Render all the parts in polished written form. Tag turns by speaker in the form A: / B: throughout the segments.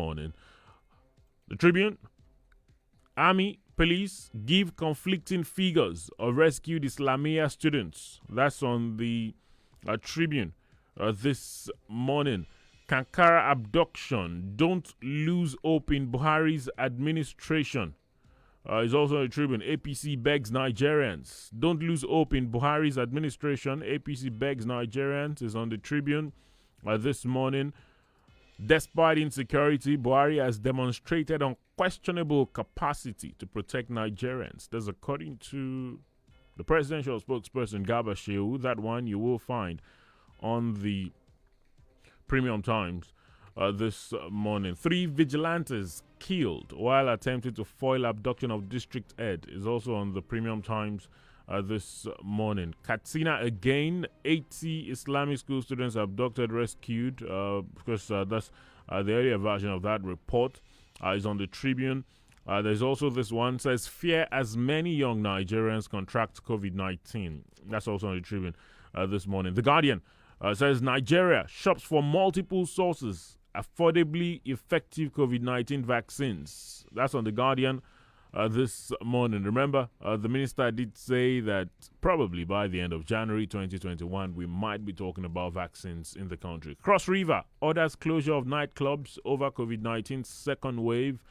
A: morning. The Tribune, Army, police give conflicting figures of rescued Islamia students. That's on the Tribune this morning. Kankara abduction. Don't lose hope in Buhari's administration. Is also a Tribune. APC begs Nigerians. Don't lose hope in Buhari's administration. APC begs Nigerians is on the Tribune this morning. Despite insecurity, Buhari has demonstrated unquestionable capacity to protect Nigerians. That's according to the presidential spokesperson, Garba Shehu. That one you will find on the Premium Times this morning. 3 vigilantes killed while attempting to foil abduction of district head is also on the Premium Times this morning. Katsina again, 80 Islamic school students abducted, rescued. Because that's the earlier version of that report is on the Tribune. There's also this one says fear as many young Nigerians contract COVID-19. That's also on the Tribune this morning. The Guardian says Nigeria shops for multiple sources, affordably effective COVID-19 vaccines. That's on the Guardian this morning. Remember, the minister did say that probably by the end of January 2021, we might be talking about vaccines in the country. Cross River orders closure of nightclubs over COVID-19 second wave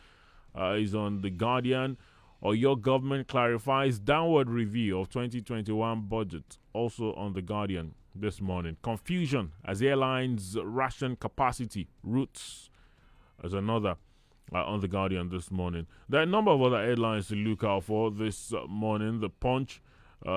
A: is on the Guardian. Or your government clarifies downward review of 2021 budget, also on the Guardian this morning. Confusion as airlines ration capacity routes as another on the Guardian this morning. There are a number of other headlines to look out for this morning. The Punch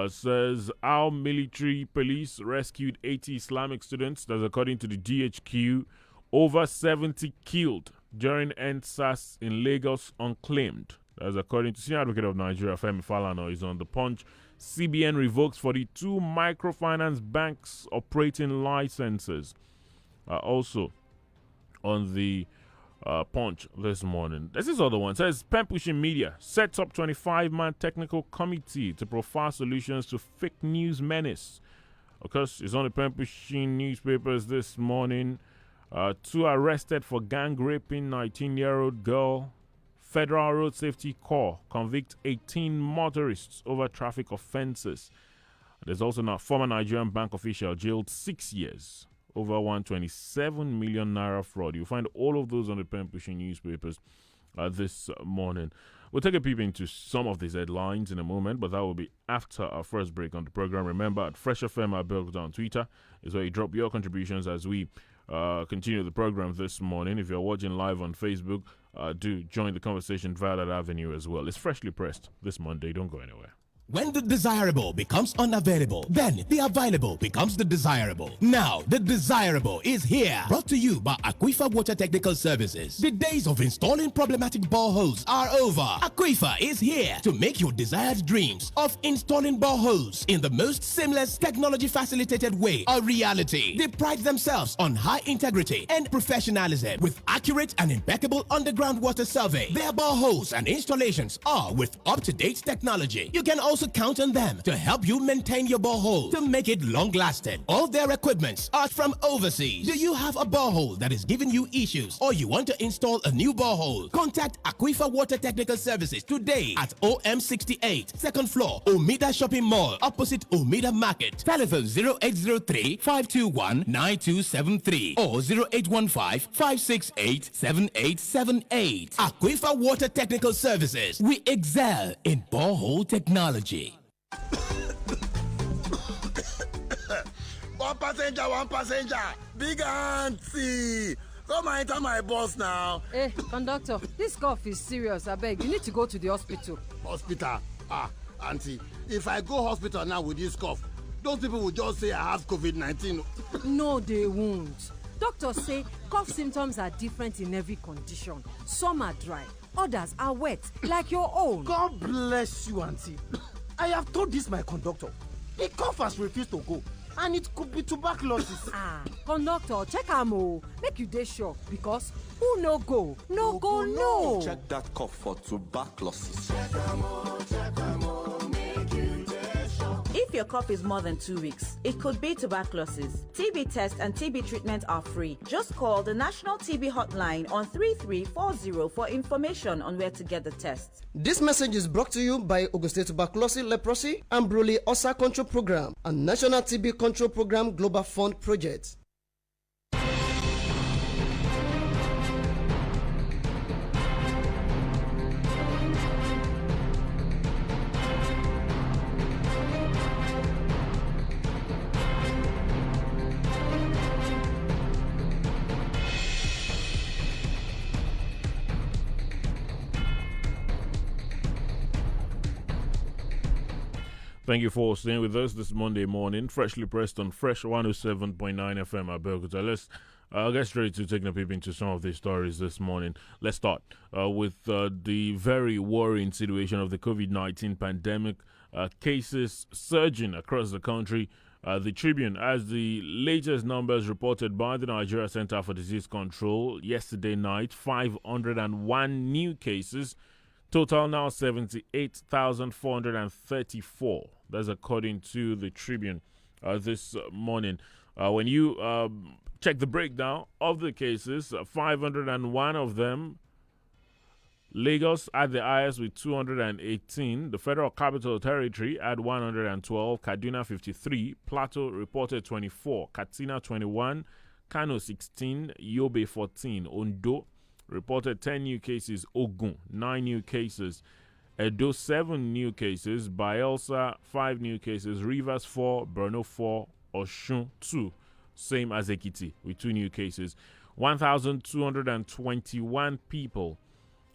A: says our military police rescued 80 Islamic students. That's according to the GHQ. Over 70 killed during NSAS in Lagos unclaimed. That's according to Senior Advocate of Nigeria, Femi Falana, is on the Punch. CBN revokes 42 microfinance banks operating licenses. Also on the Punch this morning. This is other one. It says pen pushing media sets up 25-man technical committee to profile solutions to fake news menace. Of course, it's on the pen pushing newspapers this morning. 2 arrested for gang raping 19-year-old girl. Federal Road Safety Corps convict 18 motorists over traffic offences. There's also now former Nigerian bank official jailed 6 years over 127 million naira fraud. You'll find all of those on the pen pushing newspapers this morning. We'll take a peep into some of these headlines in a moment, but that will be after our first break on the program. Remember, at Fresh FM Abeokuta on Twitter is where you drop your contributions as we continue the program this morning. If you're watching live on Facebook, do join the conversation via that avenue as well. It's freshly pressed this Monday. Don't go anywhere.
B: When the desirable becomes unavailable, then the available becomes the desirable. Now, the desirable is here. Brought to you by Aquifer Water Technical Services. The days of installing problematic boreholes are over. Aquifer is here to make your desired dreams of installing boreholes in the most seamless, technology-facilitated way a reality. They pride themselves on high integrity and professionalism with accurate and impeccable underground water survey. Their boreholes and installations are with up-to-date technology. You can also count on them to help you maintain your borehole to make it long-lasting. All their equipments are from overseas. Do you have a borehole that is giving you issues or you want to install a new borehole? Contact Aquifer Water Technical Services today at OM68, second floor, Omida Shopping Mall, opposite Omida Market. Telephone 0803-521-9273 or 0815-568-7878. Aquifer Water Technical Services. We excel in borehole technology.
C: One passenger, big auntie. Come and enter my bus now.
D: Hey, conductor, this cough is serious. I beg, you need to go to the hospital.
C: Hospital? Auntie, if I go hospital now with this cough, those people will just say I have COVID-19.
D: No, they won't. Doctors say cough symptoms are different in every condition. Some are dry, others are wet, like your own.
E: God bless you, auntie. I have told this my conductor. The cough has refused to go, and it could be tuberculosis.
D: Conductor, check am o. Make you dey sure, because who no go, no go, no.
F: Check that cough for tuberculosis.
D: If
F: If your cough is more than 2 weeks, it could be tuberculosis. TB tests and TB treatment are free. Just call the National TB Hotline on 3340 for information on where to get the test.
G: This message is brought to you by Ogun State Tuberculosis, Leprosy, and Brule Osa Control Program and National TB Control Program Global Fund Project.
A: Thank you for staying with us this Monday morning, freshly pressed on Fresh 107.9 FM at Abeokuta. Let's get straight to taking a peep into some of these stories this morning. Let's start with the very worrying situation of the COVID-19 pandemic. Cases surging across the country. The Tribune, as the latest numbers reported by the Nigeria Center for Disease Control yesterday night, 501 new cases. Total now 78,434. That's according to the Tribune this morning. When you check the breakdown of the cases, 501 of them, Lagos at the highest with 218, the Federal Capital Territory at 112, Kaduna 53, Plateau reported 24, Katsina 21, Kano 16, Yobe 14, Ondo reported 10 new cases, Ogun 9 new cases, Edo 7 new cases, Bayelsa 5 new cases, Rivers 4, Borno 4, Osun 2, same as Ekiti with 2 new cases. 1,221 people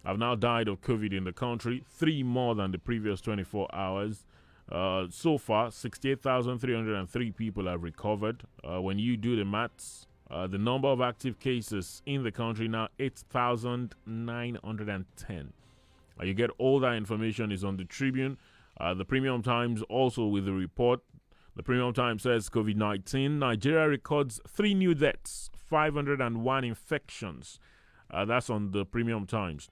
A: have now died of COVID in the country, 3 more than the previous 24 hours. So far, 68,303 people have recovered. When you do the maths, the number of active cases in the country now 8,910. You get all that information is on the Tribune. The Premium Times also with the report. The Premium Times says COVID-19, Nigeria records 3 new deaths, 501 infections. That's on the Premium Times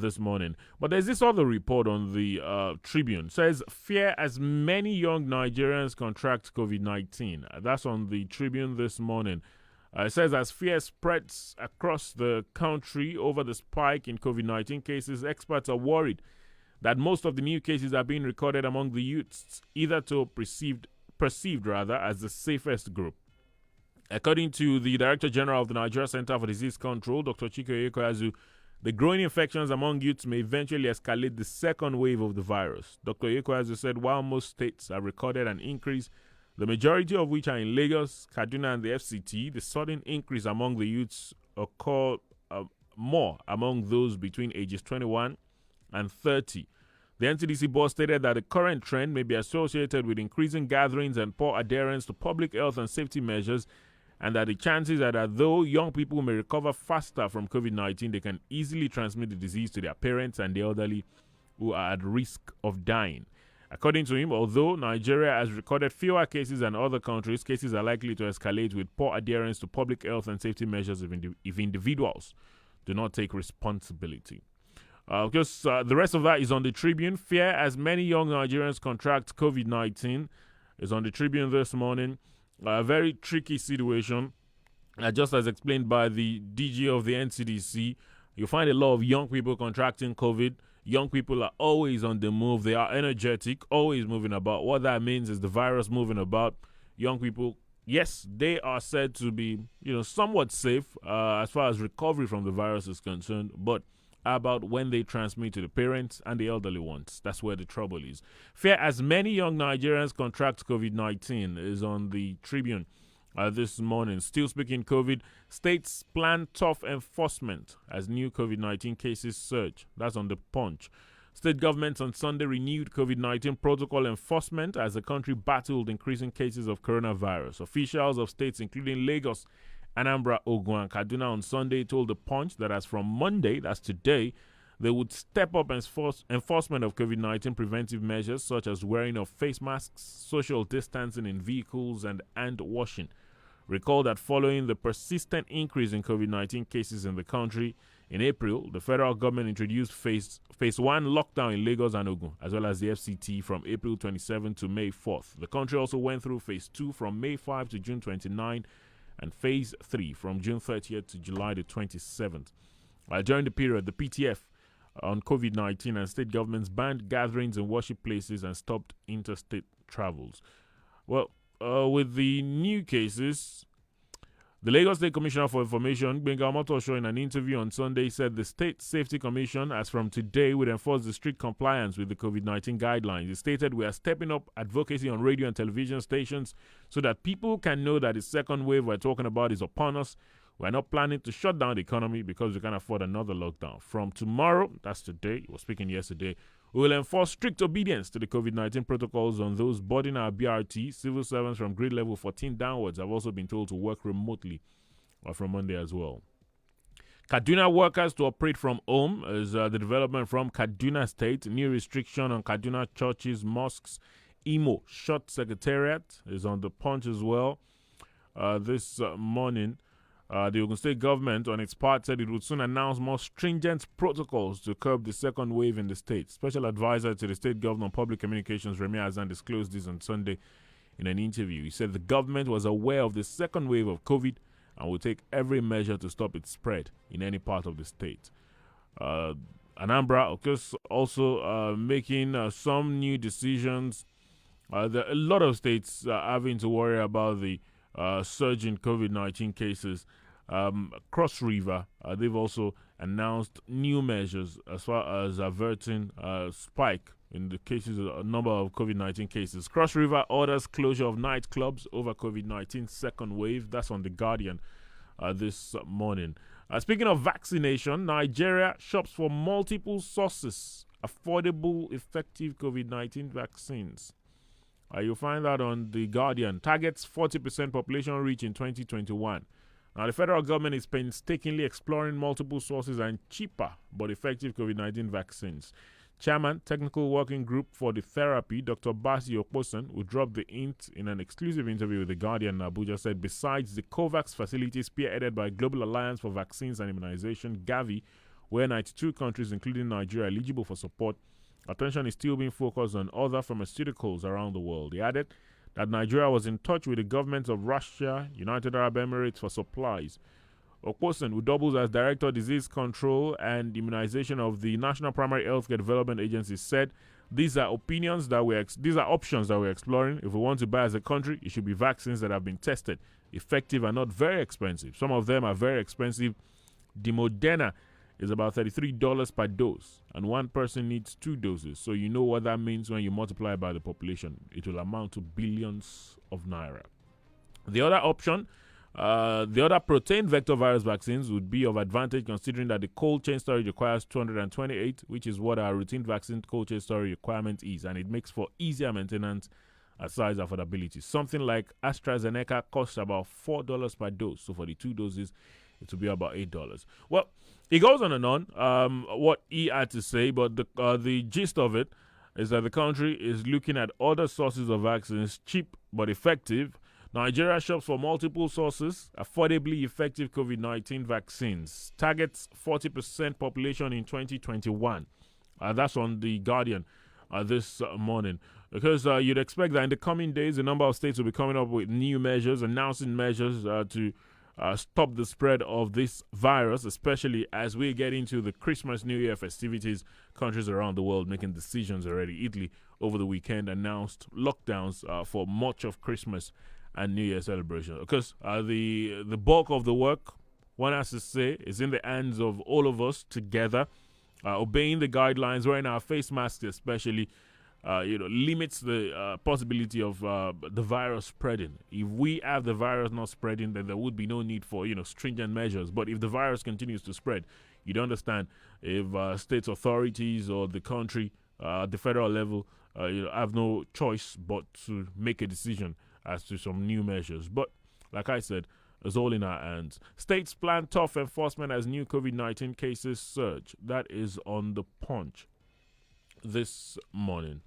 A: this morning. But there's this other report on the Tribune. Says fear as many young Nigerians contract COVID-19. That's on the Tribune this morning. It says as fear spreads across the country over the spike in COVID-19 cases, experts are worried that most of the new cases are being recorded among the youths, either to perceived as the safest group. According to the Director General of the Nigeria Center for Disease Control, Dr. Chike Oyekoyazu, the growing infections among youths may eventually escalate the second wave of the virus. Dr. Oyekoyazu said while most states have recorded an increase, the majority of which are in Lagos, Kaduna, and the FCT, the sudden increase among the youths occur more among those between ages 21 and 30. The NCDC board stated that the current trend may be associated with increasing gatherings and poor adherence to public health and safety measures, and that the chances are that though young people may recover faster from COVID-19, they can easily transmit the disease to their parents and the elderly who are at risk of dying. According to him, although Nigeria has recorded fewer cases than other countries, cases are likely to escalate with poor adherence to public health and safety measures if individuals do not take responsibility. Because the rest of that is on the Tribune. Fear as many young Nigerians contract COVID-19 is on the Tribune this morning. A very tricky situation. Just as explained by the DG of the NCDC, you find a lot of young people contracting COVID. Young people are always on the move. They are energetic, always moving about. What that means is the virus moving about. Young people, yes, they are said to be, somewhat safe as far as recovery from the virus is concerned. But about when they transmit to the parents and the elderly ones, that's where the trouble is. Fear as many young Nigerians contract COVID-19 is on the Tribune this morning. Still speaking COVID, states plan tough enforcement as new COVID-19 cases surge. That's on the Punch. State governments on Sunday renewed COVID-19 protocol enforcement as the country battled increasing cases of coronavirus. Officials of states including Lagos, Anambra, Ogun, and Kaduna on Sunday told the Punch that as from Monday, that's today, they would step up enforcement of COVID-19 preventive measures such as wearing of face masks, social distancing in vehicles, and hand washing. Recall that following the persistent increase in COVID-19 cases in the country, In April, the federal government introduced phase 1 lockdown in Lagos and Ogun, as well as the FCT from April 27 to May 4th. The country also went through phase 2 from May 5 to June 29 and phase 3 from June 30th to July the 27th. During the period, the PTF on COVID-19 and state governments banned gatherings in worship places and stopped interstate travels. Well, with the new cases, the Lagos State Commissioner for Information, Gbenga Omotosho, in an interview on Sunday, said the State Safety Commission, as from today, would enforce the strict compliance with the COVID-19 guidelines. He stated, "We are stepping up advocacy on radio and television stations so that people can know that the second wave we're talking about is upon us. We're not planning to shut down the economy because we can't afford another lockdown. From tomorrow," that's today, he was speaking yesterday, "we will enforce strict obedience to the COVID-19 protocols on those boarding our BRT. Civil servants from grade level 14 downwards have also been told to work remotely from Monday as well." Kaduna workers to operate from home is the development from Kaduna State. New restriction on Kaduna churches, mosques. Imo shut secretariat is on the punch as well. This morning, the Ogun State government, on its part, said it would soon announce more stringent protocols to curb the second wave in the state. Special advisor to the state governor on public communications, Remi Azan, disclosed this on Sunday in an interview. He said the government was aware of the second wave of COVID and will take every measure to stop its spread in any part of the state. Anambra, of course, also making some new decisions. There are a lot of states having to worry about the surge in COVID-19 cases. Cross River, they've also announced new measures as far as averting spike in the cases, a number of COVID-19 cases. Cross River orders closure of nightclubs over COVID-19 second wave. That's on The Guardian this morning. Speaking of vaccination, Nigeria shops for multiple sources, affordable, effective COVID-19 vaccines. You'll find that on The Guardian. Targets 40% population reach in 2021. Now, the federal government is painstakingly exploring multiple sources and cheaper but effective COVID-19 vaccines. Chairman, Technical Working Group for the Therapy, Dr. Basi Okposan, who dropped the hint in an exclusive interview with The Guardian in Abuja, said besides the COVAX facility spearheaded by Global Alliance for Vaccines and Immunization, Gavi, where 92 countries, including Nigeria, are eligible for support, attention is still being focused on other pharmaceuticals around the world. He added that Nigeria was in touch with the governments of Russia, United Arab Emirates for supplies. Okposan, who doubles as Director of Disease Control and Immunization of the National Primary Healthcare Development Agency, said these are options that we're exploring. If we want to buy as a country, it should be vaccines that have been tested, effective and not very expensive. Some of them are very expensive. The Moderna is about $33 per dose, and one person needs 2 doses. So you know what that means when you multiply by the population. It will amount to billions of naira. The other option, the other protein vector virus vaccines would be of advantage considering that the cold chain storage requires 228, which is what our routine vaccine cold chain storage requirement is, and it makes for easier maintenance at size affordability. Something like AstraZeneca costs about $4 per dose, so for the 2 doses, it will be about $8. Well, he goes on and on, what he had to say, but the gist of it is that the country is looking at other sources of vaccines, cheap but effective. Nigeria shops for multiple sources, affordably effective COVID-19 vaccines. Targets 40% population in 2021. That's on The Guardian this morning. Because you'd expect that in the coming days, a number of states will be coming up with new measures, announcing measures to stop the spread of this virus, especially as we get into the Christmas, New Year festivities. Countries around the world making decisions already. Italy over the weekend announced lockdowns for much of Christmas and New Year celebration. Because the bulk of the work, one has to say, is in the hands of all of us together. Obeying the guidelines, wearing our face masks especially, limits the possibility of the virus spreading. If we have the virus not spreading, then there would be no need for stringent measures. But if the virus continues to spread, you'd understand if state authorities or the country, the federal level, have no choice but to make a decision as to some new measures. But like I said, it's all in our hands. States plan tough enforcement as new COVID-19 cases surge. That is on The Punch this morning.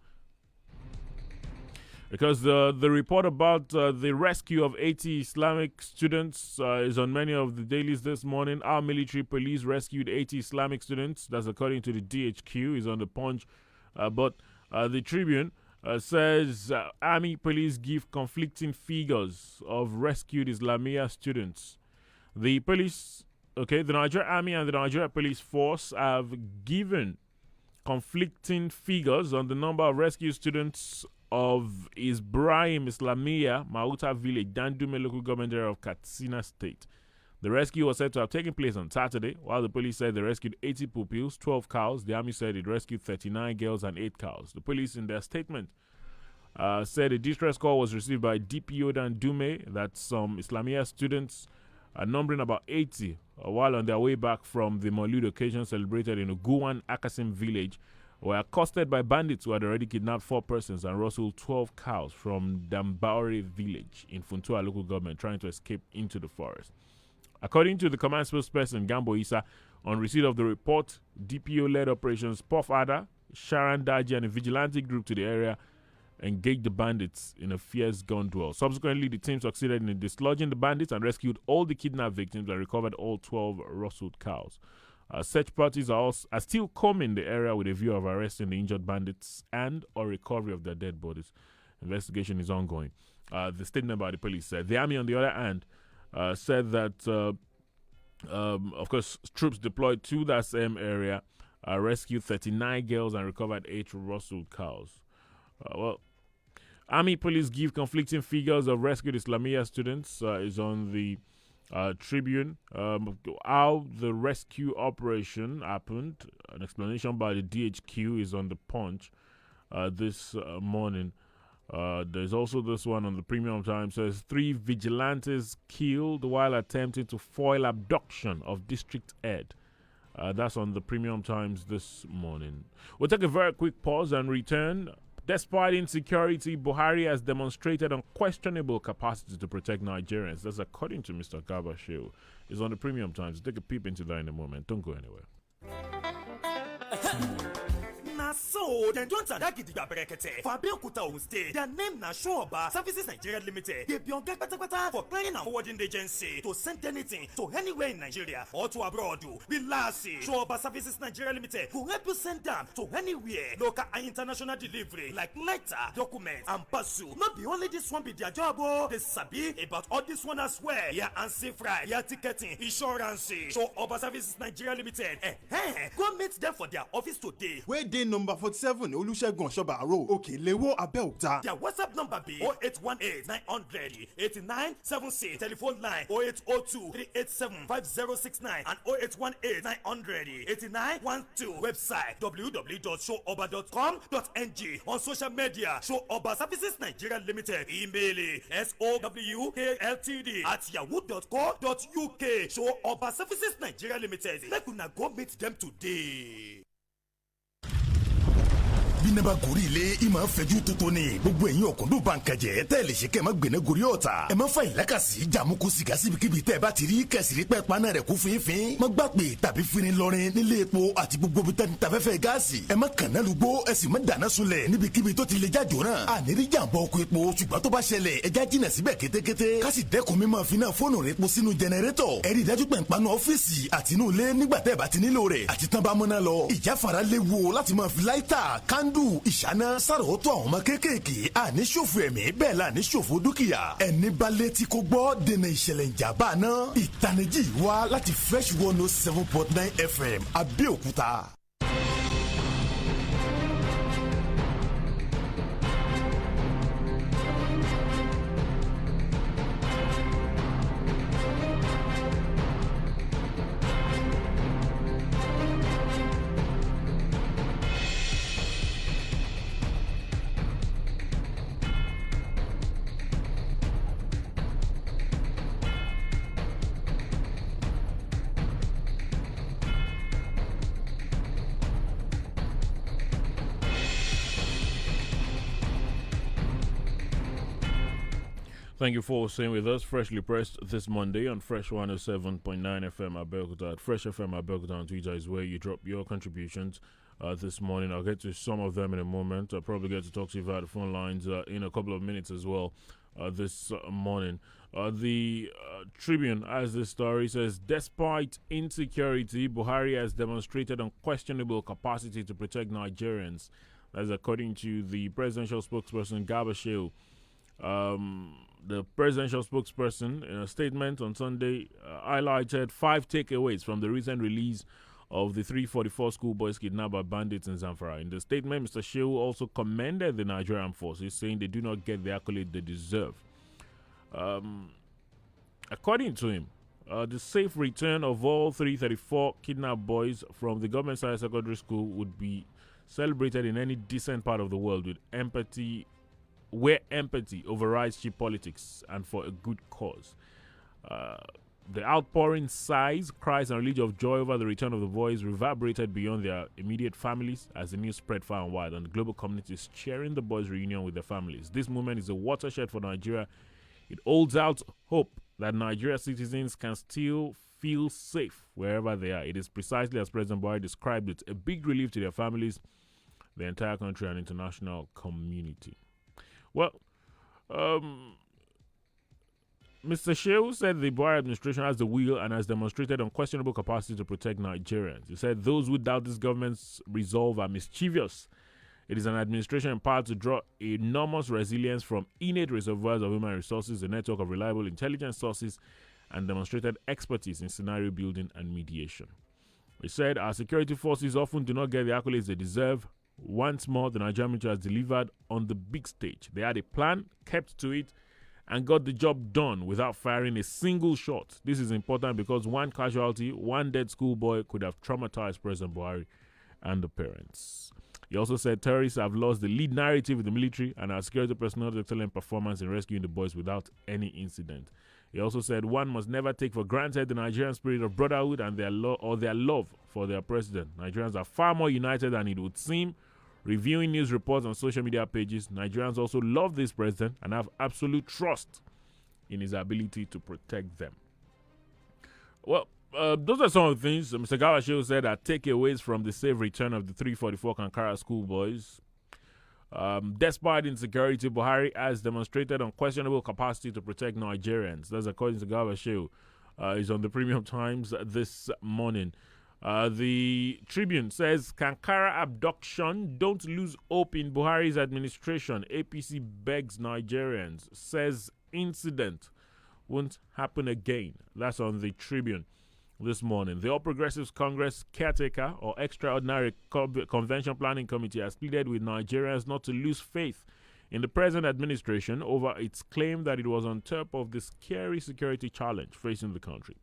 A: because the report about the rescue of 80 Islamic students is on many of the dailies this morning. Our military police rescued 80 Islamic students. That's according to the DHQ. Is on the Punch. But the Tribune says Army police give conflicting figures of rescued Islamia students. The police, the Nigeria Army and the Nigeria Police Force have given conflicting figures on the number of rescued students of Ibrahim Islamia Mauta village, Dandume local government area of Katsina State. The rescue was said to have taken place on Saturday, while the police said they rescued 80 pupils, 12 cows. The army said it rescued 39 girls and 8 cows. The police, in their statement, said a distress call was received by DPO Dandume that some Islamia students, numbering about 80, while on their way back from the Maulud occasion celebrated in Uguan Akasim village, were accosted by bandits who had already kidnapped 4 persons and rustled 12 cows from Dambaure village in Funtua local government, trying to escape into the forest. According to the command spokesperson Gambo Issa, on receipt of the report, DPO led operations Puff Ada, Sharan Daji, and a vigilante group to the area engaged the bandits in a fierce gun duel. Subsequently, the team succeeded in dislodging the bandits and rescued all the kidnapped victims and recovered all 12 rustled cows. Search parties are still combing the area with a view of arresting the injured bandits and or recovery of their dead bodies. Investigation is ongoing. The statement by the police said. The army, on the other hand, said that, of course, troops deployed to that same area rescued 39 girls and recovered 8 rustled cows. Army police give conflicting figures of rescued Islamia students is on the Tribune. How the rescue operation happened, an explanation by the DHQ is on the Punch this morning. There's also this one on the Premium Times. Says 3 vigilantes killed while attempting to foil abduction of district head. That's on the Premium Times this morning. We'll take a very quick pause and return. Despite insecurity, Buhari has demonstrated unquestionable capacity to protect Nigerians. That's according to Mr. Garba Shehu. It's on the Premium Times. Take a peep into that in a moment. Don't go anywhere.
H: So, dem don tada gidigba berekete for Abeokuta Ogun State. Their name na Shoba Services Nigeria Limited. They be on get patapata for clearing and forwarding agency to send anything to anywhere in Nigeria or to abroad. Relax, Shoba Services Nigeria Limited will help you send them to anywhere. Local and international delivery like letter, document, and parcel. Not be only this one be their job, they sabi about all this one as well. Yeah, and safe ride, yeah, ticketing, insurance. Shoba Services Nigeria Limited. Go meet them for their office today.
I: Where they number 47 Olusegun Shoba Road, Okelewo, Abeokuta.
H: Their WhatsApp number be 0818 900 8976. Telephone line 0802 387 5069 and 0818 900 8912. Website www.showoba.com.ng. On social media, Showoba Services Nigeria Limited. Email sowkltd@yahoo.co.uk. Showoba Services Nigeria Limited. Make una go meet them today.
J: bínaba gorí ilé ìmọ̀ fẹ́jú tuntun ni gbogbo ẹ̀yin ọ̀kúndùn bànkàjẹ́ tẹ́ lè ṣe kẹ́ ẹ̀ má gbẹ̀nẹ́ gorí ọ̀tà ẹ̀ má fa ìlàkàsí jàmúkú sìgá síbikíbi tẹ́ ẹ bá ti rí kẹsìrì pẹ́ paná rẹ̀ kú fínfín má gbà pé tàbí fínni lọrin nílé epo àti gbogbo bí tẹ́ni tafẹ́fẹ́ gáàsì ẹ̀ má kànáà lùgbó ẹ̀ sì má dáná sunlẹ̀ níbikíbi tó ti lè jájò náà àníri jàǹbá ọkọ̀ epo ṣùgbọ́n tó bá ṣẹlẹ̀ ẹja jìnà síbẹ̀ kétékété kásì dẹ́kun mímọ́ fínà fóònù rẹ̀ epo sínú jẹnẹrétọ̀ ẹ̀rí dájú pé ń panu ọ́fíìsì àtinúlé nígbà tẹ́ ẹ bá ti nílò rẹ̀ àti tán bá mọ́ná lọ ìjáfara léwu láti máa fi láìtà kándù ìṣáná sàròótọ́ àwọn ọmọ kéékèèké àní ṣòfò ẹ̀mí bẹ́ẹ̀ la ní ṣòfò dúkìá ẹni bá létí kó gbọ́ dènà ìṣẹ̀lẹ̀ ìjàmbá náà ìtanijí wá láti Fresh 107.9 FM Abẹ́òkúta.
A: Thank you for staying with us. Freshly pressed this Monday on Fresh 107.9 FM at Abeokuta. At Fresh FM at Abeokuta on Twitter is where you drop your contributions this morning. I'll get to some of them in a moment. I'll probably get to talk to you about the phone lines in a couple of minutes as well this morning. The Tribune, as the story says, despite insecurity, Buhari has demonstrated unquestionable capacity to protect Nigerians. That's according to the presidential spokesperson, Garba Shehu. The presidential spokesperson, in a statement on Sunday, highlighted 5 takeaways from the recent release of the 344 schoolboys kidnapped by bandits in Zamfara. In the statement, Mr. Shehu also commended the Nigerian forces, saying they do not get the accolade they deserve. According to him, the safe return of all 334 kidnapped boys from the government-side secondary school would be celebrated in any decent part of the world with empathy, where empathy overrides cheap politics and for a good cause. The outpouring sighs, cries, and release of joy over the return of the boys reverberated beyond their immediate families as the news spread far and wide, and the global community is cheering the boys' reunion with their families. This moment is a watershed for Nigeria. It holds out hope that Nigeria citizens can still feel safe wherever they are. It is precisely as President Buhari described it, a big relief to their families, the entire country, and international community. Well, Mr. Shehu said the Buhari administration has the will and has demonstrated unquestionable capacity to protect Nigerians. He said those who doubt this government's resolve are mischievous. It is an administration empowered to draw enormous resilience from innate reservoirs of human resources, a network of reliable intelligence sources, and demonstrated expertise in scenario building and mediation. He said our security forces often do not get the accolades they deserve. Once more, the Nigerian military has delivered on the big stage. They had a plan, kept to it, and got the job done without firing a single shot. This is important because one casualty, one dead schoolboy could have traumatized President Buhari and the parents. He also said terrorists have lost the lead narrative in the military and our security personnel's excellent performance in rescuing the boys without any incident. He also said one must never take for granted the Nigerian spirit of brotherhood and their love for their president. Nigerians are far more united than it would seem. Reviewing news reports on social media pages, Nigerians also love this president and have absolute trust in his ability to protect them. Well, those are some of the things Mr. Gawashiu said are takeaways from the safe return of the 344 Kankara schoolboys. Despite insecurity, Buhari has demonstrated unquestionable capacity to protect Nigerians. That's according to Gawashiu. He's on the Premium Times this morning. The Tribune says, Kankara abduction, don't lose hope in Buhari's administration. APC begs Nigerians. Says incident won't happen again. That's on the Tribune this morning. The All Progressives Congress caretaker or extraordinary convention planning committee has pleaded with Nigerians not to lose faith in the present administration over its claim that it was on top of the scary security challenge facing the country.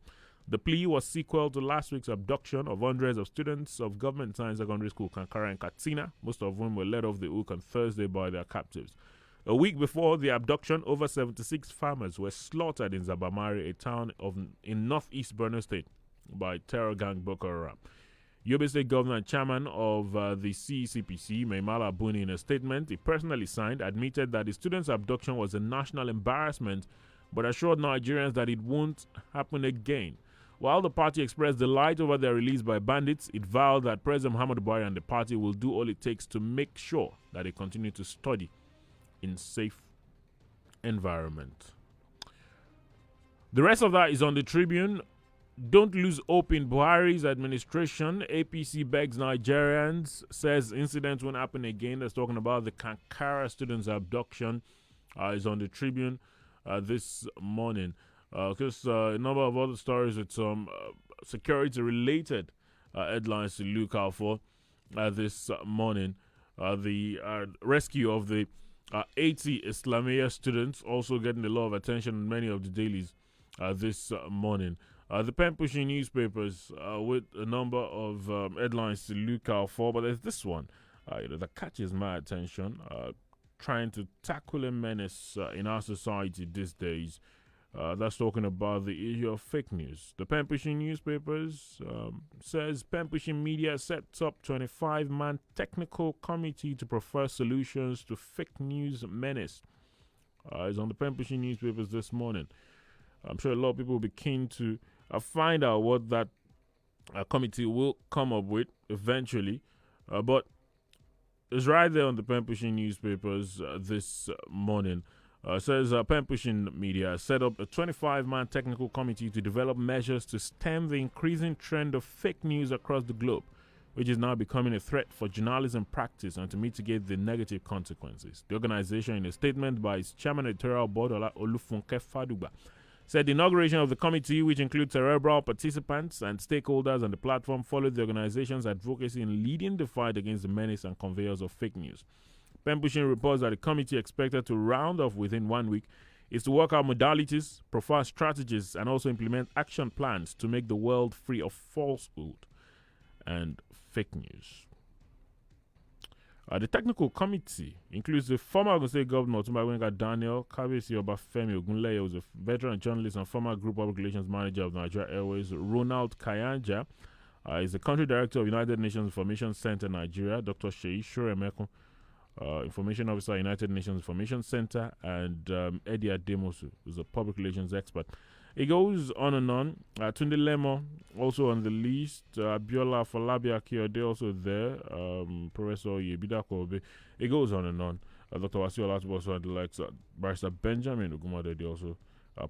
A: The plea was sequel to last week's abduction of hundreds of students of Government Science Secondary School Kankara and Katsina, most of whom were let off the hook on Thursday by their captives. A week before the abduction, over 76 farmers were slaughtered in Zabamari, a town in northeast Borno State, by terror gang Boko Haram. Yobe State Governor and Chairman of the CECPC, Maimala Buni, in a statement he personally signed, admitted that the students' abduction was a national embarrassment, but assured Nigerians that it won't happen again. While the party expressed delight over their release by bandits, it vowed that President Muhammadu Buhari and the party will do all it takes to make sure that they continue to study in safe environment. The rest of that is on the Tribune. Don't lose hope in Buhari's administration. APC begs Nigerians, says incidents won't happen again. That's talking about the Kankara students' abduction. Is on the Tribune this morning. Because a number of other stories with some security-related headlines to look out for this morning. The rescue of the 80 Islamia students also getting a lot of attention in many of the dailies this morning. The pen-pushing newspapers with a number of headlines to look out for, but there's this one that catches my attention, trying to tackle a menace in our society these days. That's talking about the issue of fake news. The pen-pushing newspapers says pen-pushing media sets up 25-man technical committee to prefer solutions to fake news menace. is on the pen pushing newspapers this morning. I'm sure a lot of people will be keen to find out what that committee will come up with eventually. But it's right there on the pen pushing newspapers this morning. Says pen pushing media set up a 25-man technical committee to develop measures to stem the increasing trend of fake news across the globe, which is now becoming a threat for journalism practice and to mitigate the negative consequences. The organization, in a statement by its chairman editorial board, Olufunke Faduba, said the inauguration of the committee, which includes cerebral participants and stakeholders on the platform, followed the organization's advocacy in leading the fight against the menace and conveyors of fake news. Pen pushing reports that the committee, expected to round off within 1 week, is to work out modalities, profile strategies, and also implement action plans to make the world free of falsehood and fake news. The technical committee includes the former Ogun State Governor Otumba Daniel Kabiyesi Obafemi Ogunleye, who is a veteran journalist and former Group Public Relations Manager of Nigeria Airways. Ronald Kayanja is the country director of United Nations Information Center Nigeria. Dr. Sheyi Shoremekun, Information Officer, United Nations Information Center, and Eddie Ademosu, who's a public relations expert. It goes on and on. Tunde Lemo also on the list. Abiola Falabi Akiode also there. Professor Yebida Kobe. It goes on and on. Dr. Wasi Olatubo also on the likes. Barrister Benjamin Ugumadede also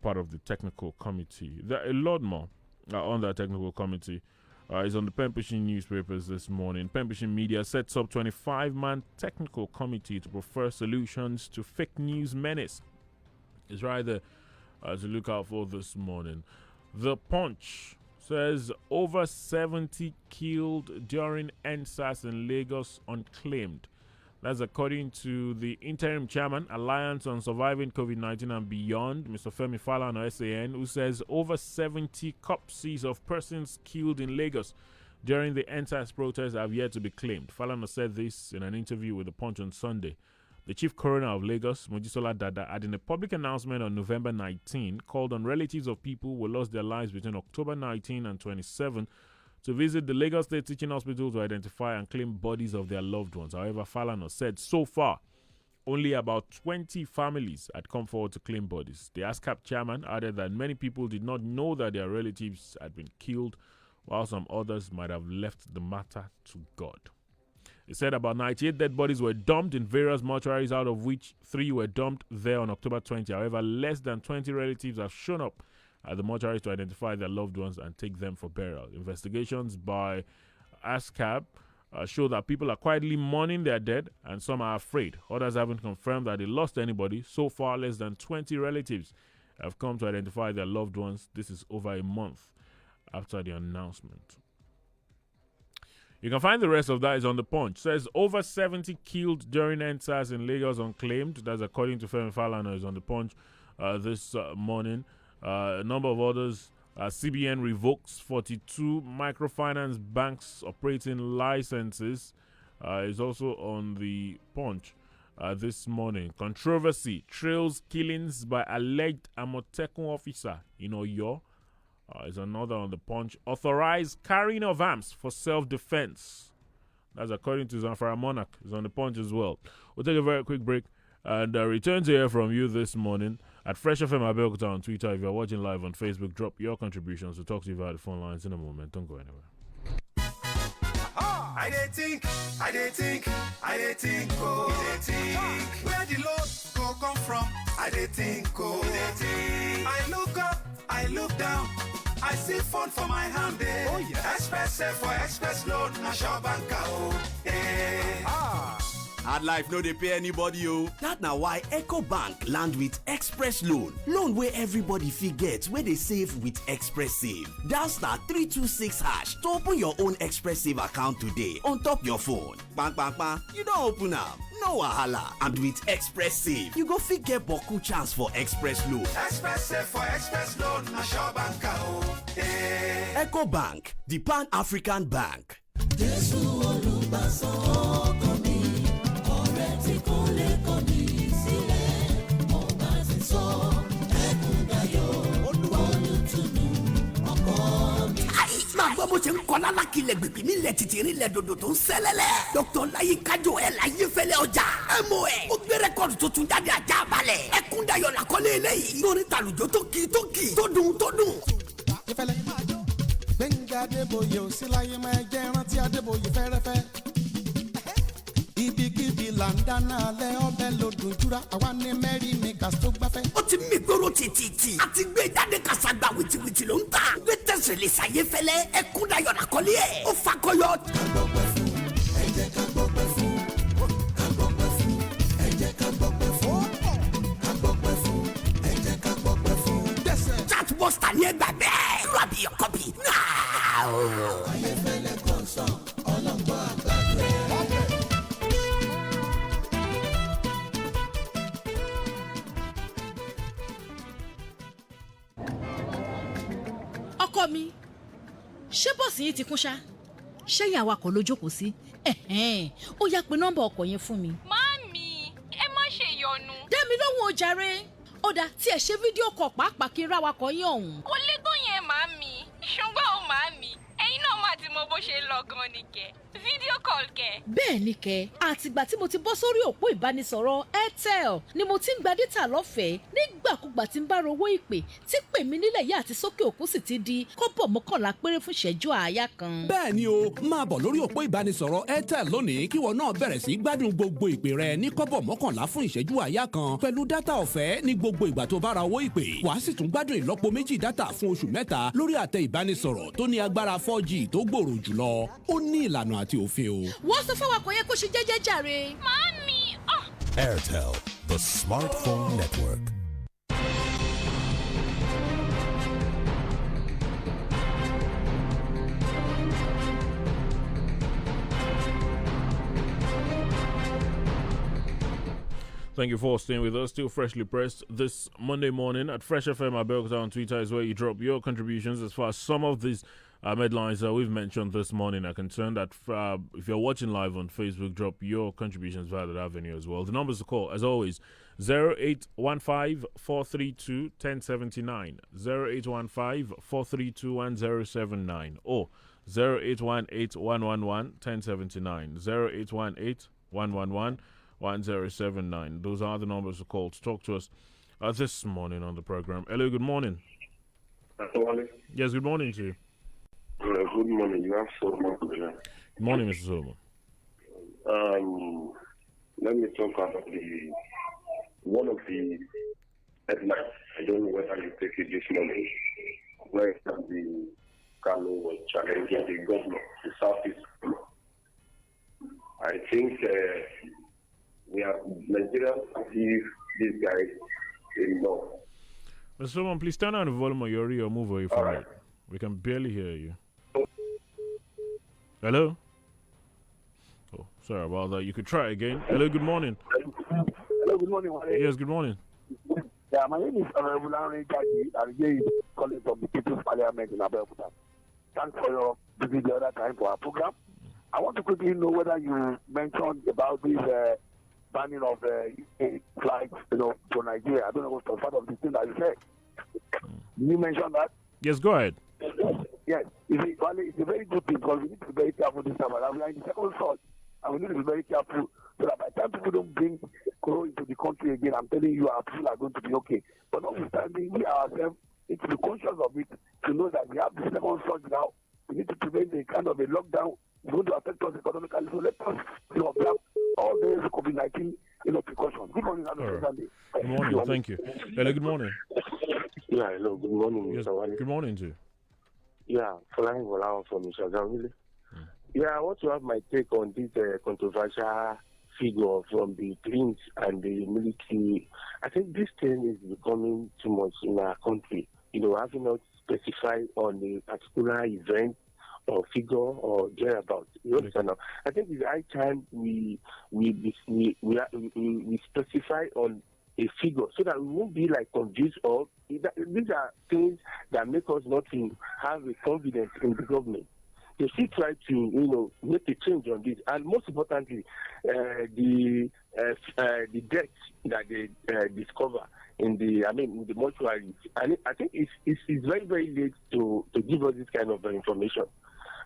A: part of the technical committee. There are a lot more on that technical committee. Is on the pen pushing newspapers this morning. Pen pushing media sets up 25-man technical committee to prefer solutions to fake news menace. It's right there to look out for this morning. The Punch says over 70 killed during NSAS in Lagos unclaimed. That's according to the interim chairman, Alliance on Surviving COVID-19 and Beyond, Mr. Femi Falana SAN, who says over 70 corpses of persons killed in Lagos during the NSAS protests have yet to be claimed. Falana said this in an interview with The Punch on Sunday. The chief coroner of Lagos, Mojisola Dada, had in a public announcement on November 19 called on relatives of people who lost their lives between October 19 and 27 to visit the Lagos State Teaching Hospital to identify and claim bodies of their loved ones. However, Falana said so far, only about 20 families had come forward to claim bodies. The ASCAP chairman added that many people did not know that their relatives had been killed, while some others might have left the matter to God. He said about 98 dead bodies were dumped in various mortuaries, out of which 3 were dumped there on October 20. However, less than 20 relatives have shown up at the mortuaries to identify their loved ones and take them for burial. Investigations by ASCAP show that people are quietly mourning their dead and some are afraid. Others haven't confirmed that they lost anybody. So far, less than 20 relatives have come to identify their loved ones. This is over a month after the announcement. You can find the rest of that is on The Punch. Says over 70 killed during NSAS in Lagos unclaimed. That's according to Femi Falana, is on The Punch this morning. A number of others. CBN revokes 42 microfinance banks operating licenses. Is also on The Punch this morning. Controversy trails killings by alleged Amotekun officer in Oyo. Is another on The Punch. Authorized carrying of arms for self-defense. That's according to Zamfara Monarch. Is on The Punch as well. We'll take a very quick break and return to hear from you this morning at Fresh FM Abeokuta on Twitter. If you're watching live on Facebook, drop your contributions. We'll talk to you via the phone lines in a moment. Don't go anywhere.
K: I dey think, where the load go come from? I dey think, I look up, I look down, I see phone for my hand, Oh yeah. Express for express load, na sure banker,
L: Hard life no dey pay anybody, That na why EcoBank land with Express Loan. Loan where everybody fit get, where they save with Express Save. Dial *326# to open your own Express Save account today on top your phone. Bang, bang, bang, you don't open up. No wahala. And with Express Save, you go fit get boku chance for Express Loan.
K: Express Save for express loan, na sure banker,
L: EcoBank, the Pan-African Bank.
M: máa gbọ́ bó ṣe
L: ṣe ń kọ́lá lákìlẹ̀ gbègbè nílẹ̀ tìtìrín lẹ̀ dòdò tó ń sẹ́lẹ̀lẹ̀. Dr. Láyé kájọ ẹ̀ láyé fẹ́lẹ́ ọjà. MOA ó gbé rẹ́kọ̀dù tuntun jáde ajá balẹ̀. Ẹkúndayọ̀ làkọ́lé eléyìí. Lórí tàlùjọ tó kì tó dùn.
M: Ìfẹ́lẹ́ Gbẹ́ngà Adébóyè ò sí láyé máa jẹ́ rántí Adébóyè fẹ́rẹ́fẹ́. Ibikíbi là ń dáná alẹ́ ọbẹ̀ lòdùn jura àwa ní mẹ́rin ní kàstó gbáfẹ́.
L: Ó ti mì gbóró títì. Àti gbé jáde kàṣàgbà wìtìwìtì ló ń ta. Latest release ayé fẹ́lẹ́ Ẹkúndayọ̀ làkọ́lé ẹ̀. Ó fakọyọ.
M: Ká gbọ́pẹ́ fún, ẹ jẹ́ ká gbọ́pẹ́ fún. Ká gbọ́pẹ́ fún, ẹ jẹ́ ká gbọ́pẹ́ fún. Ká gbọ́pẹ́ fún, ẹ jẹ́ ká gbọ́pẹ́ fún.
L: Chatbuster ní ẹgbà bẹ́ẹ̀. Grab your copy now.
M: Ayé fẹ́lẹ́ kọ̀ọ̀sán ọlọ́gbọ́n àgbàdo ẹ̀.
N: Ọkọ mi, ṣé bọ́ọ̀sì yìí ti kún ṣá? Ṣẹ́yìn awakọ̀ ló jókòó sí? Ó yá pé nọ́mbà ọkọ̀ yẹn fún mi.
O: Màámi, ẹ má ṣe yọnu.
N: Dá mi lóhùn o jàre. Ó dá tí ẹ ṣe fídíò kọ̀ pàápàá kí n ráwakọ̀ yín ọ̀hún.
O: Kò lè tó yẹn màámi. Ṣùgbọ́n o màámi, ẹ̀yin náà má ti mọ bó ṣe lọ gan ni kẹ̀. Fídíò call kẹ̀.
N: Bẹ́ẹ̀ ni kẹ́, àtìgbà tí mo ti bọ́ sórí òpó ìbánisọ̀rọ̀ Airtel ni mo ti ń gba dátà lọ́fẹ̀ẹ́ nígbàkúgbà tí ń bá rówó ìpè tí pè mí nílẹ̀ yá àti sókè òkun sì ti di kọ́bọ̀ mọ́kànlá péré fún ìṣẹ́jú àáyá kan.
P: Bẹ́ẹ̀ ni o, máa bọ̀ lórí òpó ìbánisọ̀rọ̀ Airtel lónìí kí wọn náà bẹ̀rẹ̀ sí gbádùn gbogbo ìpè rẹ ní kọ́bọ̀ mọ́kànlá fún ìṣẹ́jú àáyá kan pẹ̀lú dátà ọ̀fẹ́ ní gbogbo ìgbà tó bá ra owó ìpè. Wàá sì tún gbádùn ìlọ́po méjì dátà fún oṣù mẹ́ta lórí àtẹ ìbánisọ̀rọ̀ tó ní agbára 4G tó gbòòrò jùlọ. Ó ní ìlànà àti òfin o.
N: Wọ́n sọ fún awakọ̀ yẹn kó ṣe jẹ́jẹ́ jàre.
O: Màámi,
Q: Airtel, the smartphone network.
A: Thank you for staying with us. Still freshly pressed this Monday morning at Fresh FM Abeokuta on Twitter is where you drop your contributions as far as some of these headlines that we've mentioned this morning are concerned. That if you're watching live on Facebook, drop your contributions via that avenue as well. The numbers to call, as always, 0815-432-1079, 0815-432-1079, or 0818-111-1079, 0818-111-1079. Those are the numbers to call to talk to us this morning on the program. Hello, good morning.
R: Hello.
A: Yes, good morning to you.
R: Good morning. You have Solomon.
A: Good morning, Mr. Solomon.
R: Let me talk about one of the headlines. I don't know whether you take it this morning, where the Kano was challenging the governor, the Southeast governor. I think we have Nigerians give these guys enough.
A: Mr. Solomon, please turn down the volume of your radio or move away from it. We can barely hear you. Hello? Oh, sorry about that. You could try again. Hello, good morning.
S: Hello, good morning.
A: Yes, good morning.
S: Yeah, my name is Honorable Henry Gaji. I'm here calling from the People's Parliament in Abeokuta. Thanks for your visit the other time for our program. I want to quickly know whether you mentioned about this banning of flights, to Nigeria. I don't know what's the part of the thing that you said. Did you mention that?
A: Yes, go ahead.
S: Yes. It's a very good thing because we need to be very careful this time around. We are in the second thought, and we need to be very careful so that by the time people don't bring corona into the country again, I'm telling you, our people are going to be okay. But notwithstanding, we ourselves need to be conscious of it to know that we have the second thought now. We need to prevent a kind of a lockdown. It's going to affect us economically. So let us observe all those COVID-19 precautions. Good morning,
A: Good morning. Thank you. Hello, good morning.
R: Yeah, hello, good morning,
A: yes,
R: Mr. Wale.
A: Good morning to you.
R: Yeah, Flying Volau from Mr. Gawile. Yeah, I want to have my take on this controversial figure from the prince and the military. I think this thing is becoming too much in our country. Having not specified on a particular event or figure or thereabouts. I think it's high time we specify on a figure so that we won't be like confused or these are things that make us not to have a confidence in the government. They should try to make a change on this, and most importantly, the deaths that they discover in the mortuaries. And I think it's very, very late to give us this kind of information.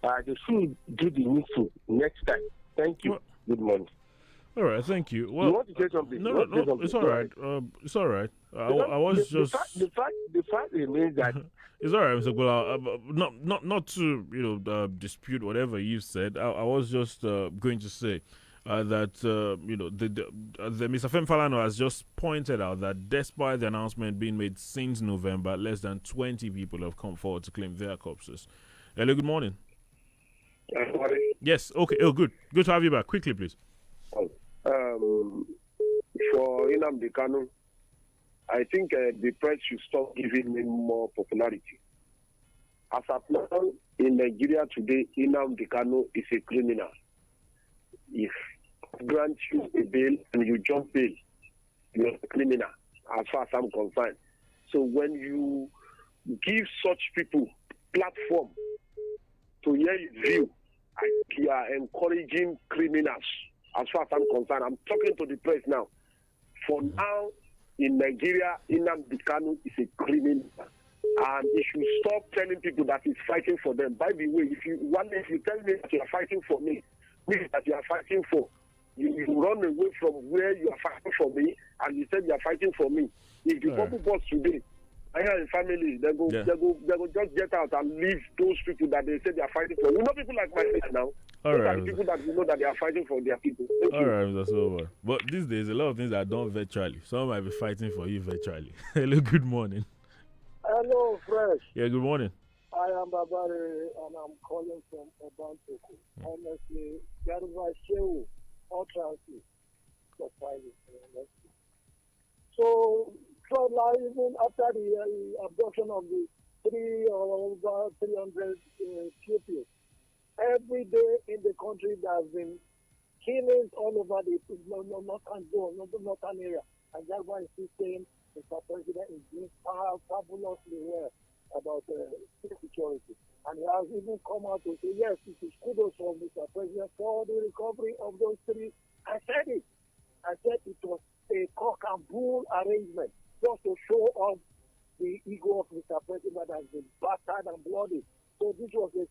R: They should do the needful next time. Thank you. Good morning.
A: All right, thank you. Well,
R: you want to say something?
A: No, it's all right. It's all right. I was
R: the fact remains that
A: it's all right, Mr. Gola. Not to dispute whatever you said. I was just going to say that the Mr. Femfalano has just pointed out that despite the announcement being made since November, less than 20 people have come forward to claim their corpses. Hello, good morning. Yes, okay. Oh, good. Good to have you back. Quickly, please.
T: For Nnamdi Kanu, I think the press should stop giving him more popularity. As of now, in Nigeria today, Nnamdi Kanu is a criminal. If grant you a bail and you jump bail, you're a criminal, as far as I'm concerned. So when you give such people platform to hear his view, I think you are encouraging criminals. As far as I'm concerned, I'm talking to the press now. For now, in Nigeria, Nnamdi Kanu is a criminal. And he should stop telling people that he's fighting for them. By the way, if you tell me that you are fighting for me, means that you are fighting for, you run away from where you are fighting for me, and you said you are fighting for me. If the people boss today, I have a family, they go just get out and leave those people that they said they are fighting for. You know people like myself now.
A: All right.
T: Are the people that you know that they are fighting for their people.
A: All right, that's over. But these days, a lot of things are done virtually. Some might be fighting for you virtually. Hello, good morning.
U: Hello, Fresh.
A: Yeah, good morning.
U: I am Bakare, and I'm calling from Obantoko. Honestly, Garuba Shehu, all transit, for private. So, like, even after the abduction of the 300 pupils, every day in the country there has been killings all over the northern area. And that's why he's saying Mr. President is doing fabulously well about security. And he has even come out to say, yes, it is kudos for Mr. President for the recovery of those three. I said it. I said it was a cock and bull arrangement just to show off the ego of Mr. President that has been battered and bloody. So this was a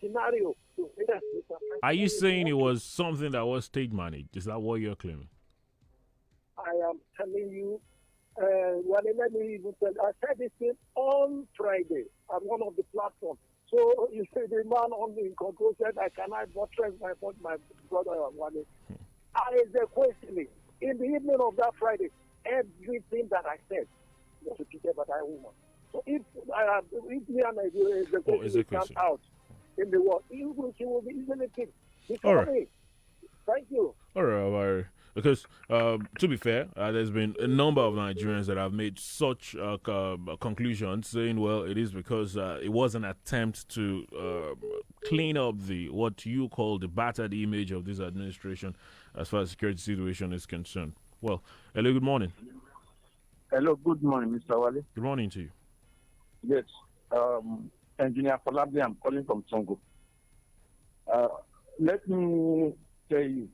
U: scenario. To say that Mr. President,
A: are you saying it was something that was stage managed? Is that what you're claiming?
U: I am telling you, let me even tell you, I said this thing on Friday at one of the platforms. So you say the man on the control said, I cannot buttress my brother Wale. I is questioning. In the evening of that Friday, everything that I said was repeated by that woman. So if me and the question comes out in the world, she will be easily picked.
A: All right.
U: Me. Thank you.
A: All right. Because to be fair, there's been a number of Nigerians that have made such conclusions, saying, well, it is because it was an attempt to clean up what you call the battered image of this administration as far as security situation is concerned. Well, hello, good morning.
S: Hello, good morning, Mr. Wale.
A: Good morning to you.
S: Yes, Engineer Falabi, I'm calling from Tongo. Let me tell you,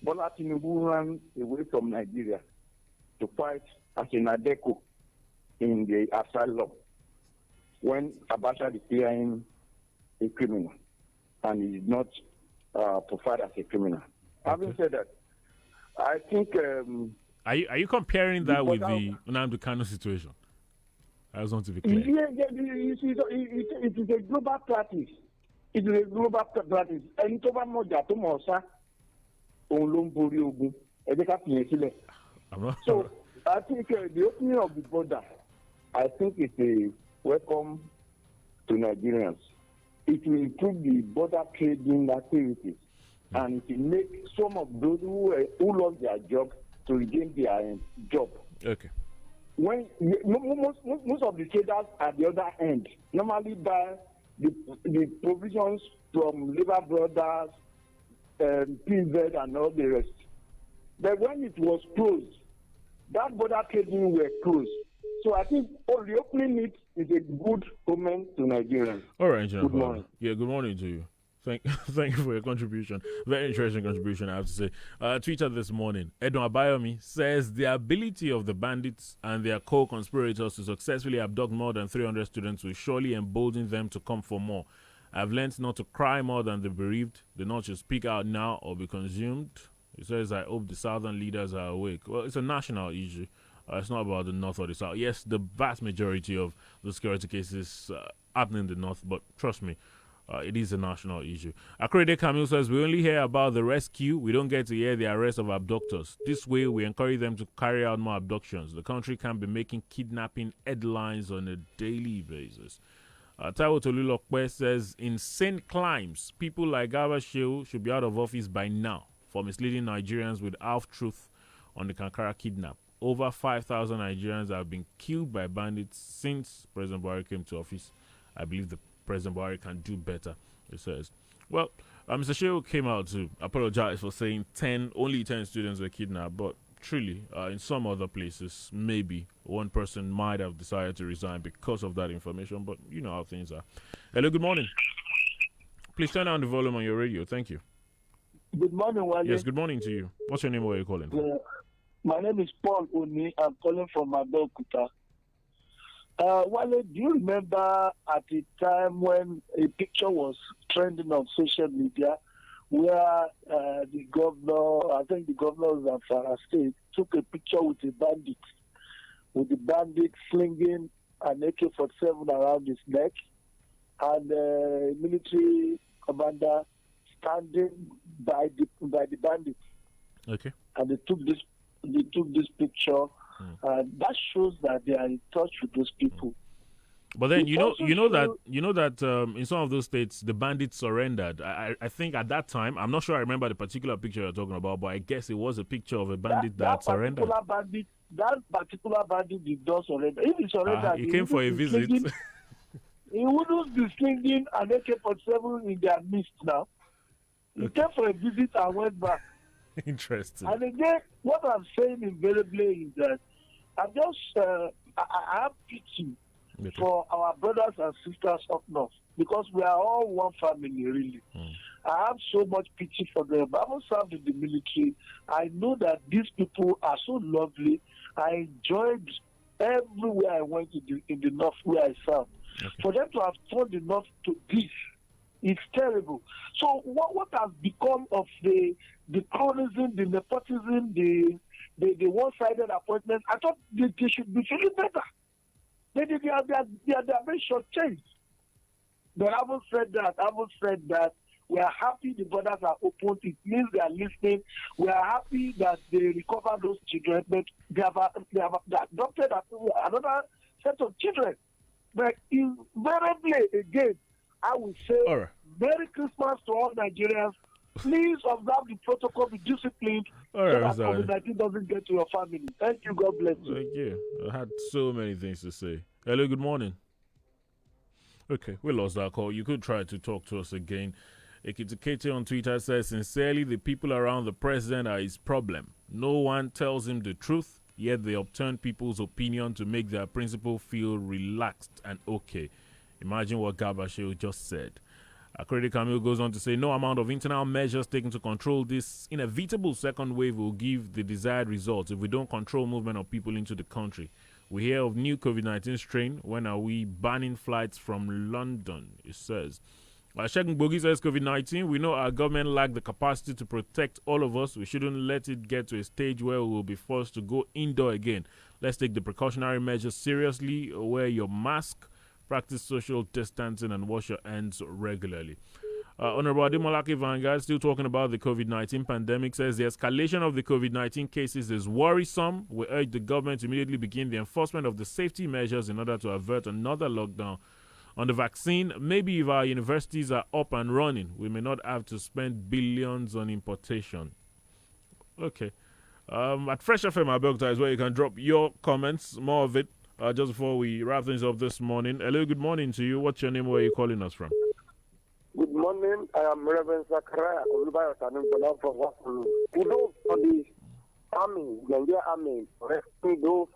S: Bola Tinubu ran away from Nigeria to fight as an Adeko in the asylum when Abacha declared him a criminal, and he did not profile as a criminal. Okay. Having said that, I think...
A: Are you comparing that with the Nnamdi Kanu situation? I just want to be clear.
S: It is a global practice. It is a global practice. And tó bá mọ̀jà tó mọ̀ ọ́sá, òun ló ń borí ogun. Ẹ jẹ́ ká fìyẹn sílẹ̀. So I think the opening of the border, I think it's a welcome to Nigerians. It will improve the border trading activities, and it will make some of those who lost their job to regain their job.
A: Okay.
S: When most of the traders at the other end normally buy the provisions from Labour Brothers, PZ, and all the rest. But when it was closed, that border trading were closed. So I think reopening it is a good comment to Nigerians.
A: All right, Engineer.
S: Good morning.
A: Yeah, good morning to you. Thank you for your contribution. Very interesting contribution, I have to say. Twitter this morning, Edwin Abayomi says the ability of the bandits and their co-conspirators to successfully abduct more than 300 students will surely embolden them to come for more. I've learned not to cry more than the bereaved. The North should speak out now or be consumed. He says, I hope the Southern leaders are awake. Well, it's a national issue. It's not about the North or the South. Yes, the vast majority of the security cases happen in the North, but trust me, it is a national issue. Akrede Camille says, we only hear about the rescue. We don't get to hear the arrest of abductors. This way, we encourage them to carry out more abductions. The country can be making kidnapping headlines on a daily basis. Taiwo Tolulokwe says, insane climbs. People like Garba Shehu should be out of office by now for misleading Nigerians with half-truth on the Kankara kidnap. Over 5,000 Nigerians have been killed by bandits since President Buhari came to office. I believe the President Buhari can do better, it says. Well, Mr. Shehu came out to apologize for saying only 10 students were kidnapped, but truly, in some other places, maybe one person might have decided to resign because of that information, but you know how things are. Hello, good morning. Please turn down the volume on your radio. Thank you.
U: Good morning, Wale.
A: Yes, good morning to you. What's your name? Where are you calling?
U: My name is Paul Oni. I'm calling from Abeokuta. Wale, do you remember at the time when a picture was trending on social media where the governor, I think the governor of Zamfara State, took a picture with the bandit slinging an AK-47 around his neck, and a military commander standing by the bandit.
A: Okay.
U: And they took this picture. That shows that they are in touch with those people.
A: But then you know that in some of those states the bandits surrendered. I think at that time, I'm not sure I remember the particular picture you're talking about, but I guess it was a picture of a bandit that surrendered.
U: That particular bandit did not surrender. If he surrendered,
A: he came for a visit.
U: He wouldn't be slinging an AK-47 in their midst now. He came for a visit and went back.
A: Interesting.
U: And again, what I'm saying invariably is that I'm just I have pity for our brothers and sisters up north, because we are all one family, really. I have so much pity for them. I haven't served in the military. I know that these people are so lovely. I enjoyed everywhere I went in the north where I served. For them to have turned the north to this, it's terrible. So what has become of the cronyism, the nepotism, the one-sided appointment? I thought they should be feeling better. They are very short-changed. But I haven't said that. We are happy the borders are open. It means they are listening. We are happy that they recover those children. But they have adopted another set of children. But invariably, again, I will say, Merry Christmas to all Nigerians. Please observe the protocol, be disciplined, so that COVID-19 doesn't get to your family. Thank you. God bless you.
A: Thank you. I had so many things to say. Hello, good morning. Okay, we lost that call. You could try to talk to us again. Ekitikete on Twitter says, sincerely, the people around the president are his problem. No one tells him the truth, yet they upturn people's opinion to make their principal feel relaxed and okay. Imagine what Garba Shehu just said. Akrede Camille goes on to say, no amount of internal measures taken to control this inevitable second wave will give the desired results if we don't control movement of people into the country. We hear of new COVID-19 strain. When are we banning flights from London? It says. Shegun Bogi says COVID-19. We know our government lack the capacity to protect all of us. We shouldn't let it get to a stage where we will be forced to go indoor again. Let's take the precautionary measures seriously. Wear your mask, practice social distancing, and wash your hands regularly. Honorable Ademolake Vanguard, still talking about the COVID-19 pandemic, says the escalation of the COVID-19 cases is worrisome. We urge the government to immediately begin the enforcement of the safety measures in order to avert another lockdown. On the vaccine, maybe if our universities are up and running, we may not have to spend billions on importation. Okay. At Fresh FM Abeokuta is where you can drop your comments, more of it, just before we wrap things up this morning. Hello, good morning to you. What's your name? Where are you calling us from?
B: Good morning. I am Reverend Zachariah from Wakulu. Kudos for the army, Nigeria army, rescuing those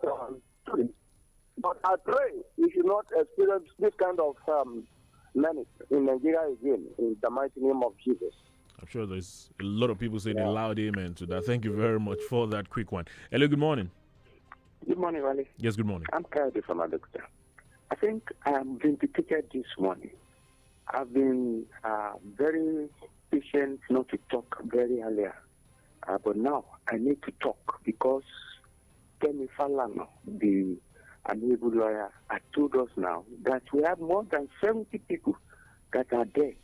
B: but I pray we should not experience this kind of menace in Nigeria again, in the mighty name of Jesus.
A: I'm sure there's a lot of people saying a loud amen to that. Thank you very much for that quick one. Hello, good morning.
V: Good morning, Wale.
A: Yes, good morning.
V: I'm Kayode from Abeokuta. I think I am vindicated this morning. I've been very patient not to talk very earlier. But now I need to talk because Kemi Falana, the amiable lawyer, has told us now that we have more than 70 people that are dead,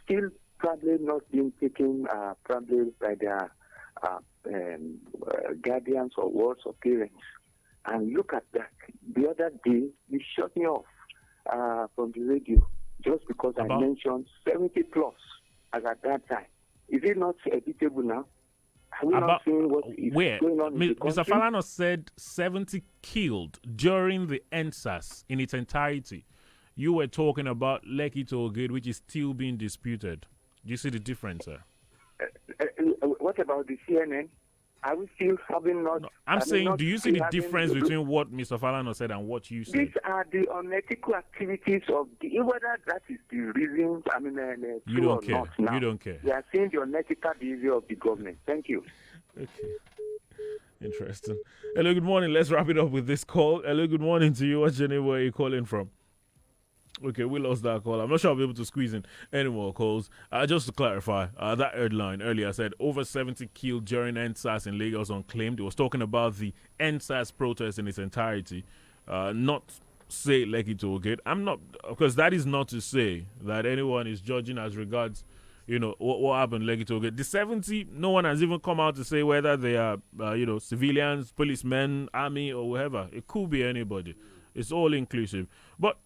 V: still probably not being taken probably by their guardians or wards or parents. And look at that. The other day, you shut me off from the radio just because I mentioned 70 plus as at that time. Is it not editable now? Are we not seeing what is going on in the country?
A: Mr. Falana said 70 killed during the NSAS in its entirety. You were talking about Lekki Tollgate, which is still being disputed. Do you see the difference, sir?
V: What about the CNN? Are we still having not... No,
A: I'm saying, do you see the difference between what Mr. Falana said and what you said?
V: These are the unethical activities of the... Whether that is the reason,
A: you don't care.
V: Not now.
A: You don't care.
V: We are seeing the unethical behavior of the government. Thank you.
A: Okay. Interesting. Hello, good morning. Let's wrap it up with this call. Hello, good morning to you. What's your name? Where are you calling from? Okay, we lost that call. I'm not sure I'll be able to squeeze in any more calls. Just to clarify, that headline earlier said over 70 killed during NSAS in Lagos unclaimed. It was talking about the NSAS protest in its entirety, not say Lekki Tollgate. I'm not, because that is not to say that anyone is judging as regards, what happened in Lekki Tollgate. The 70, no one has even come out to say whether they are, civilians, policemen, army, or whoever. It could be anybody. It's all inclusive. But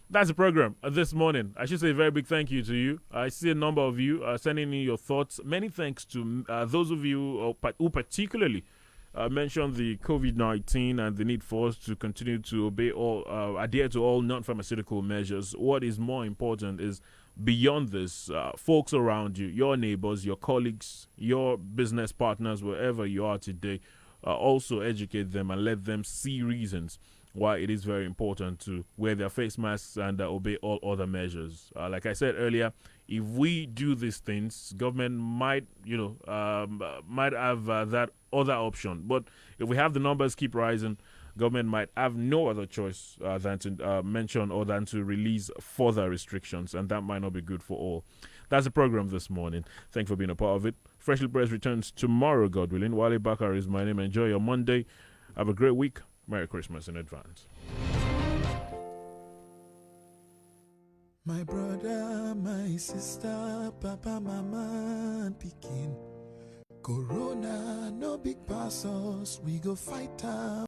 A: that's the program this morning. I should say a very big thank you to you. I see a number of you sending in your thoughts. Many thanks to those of you who particularly mentioned the COVID-19 and the need for us to continue to adhere to all non-pharmaceutical measures. What is more important is beyond this, folks around you, your neighbors, your colleagues, your business partners, wherever you are today, also educate them and let them see reasons why it is very important to wear their face masks and obey all other measures. Like I said earlier, if we do these things, government might have that other option. But if we have the numbers keep rising, government might have no other choice than to mention or than to release further restrictions, and that might not be good for all. That's the program this morning. Thanks for being a part of it. Freshly Pressed returns tomorrow, God willing. Wale Bakare is my name. Enjoy your Monday. Have a great week. Merry Christmas in advance.
M: My brother, my sister, papa, mama, and pikin. Corona, no big pass us. We go fight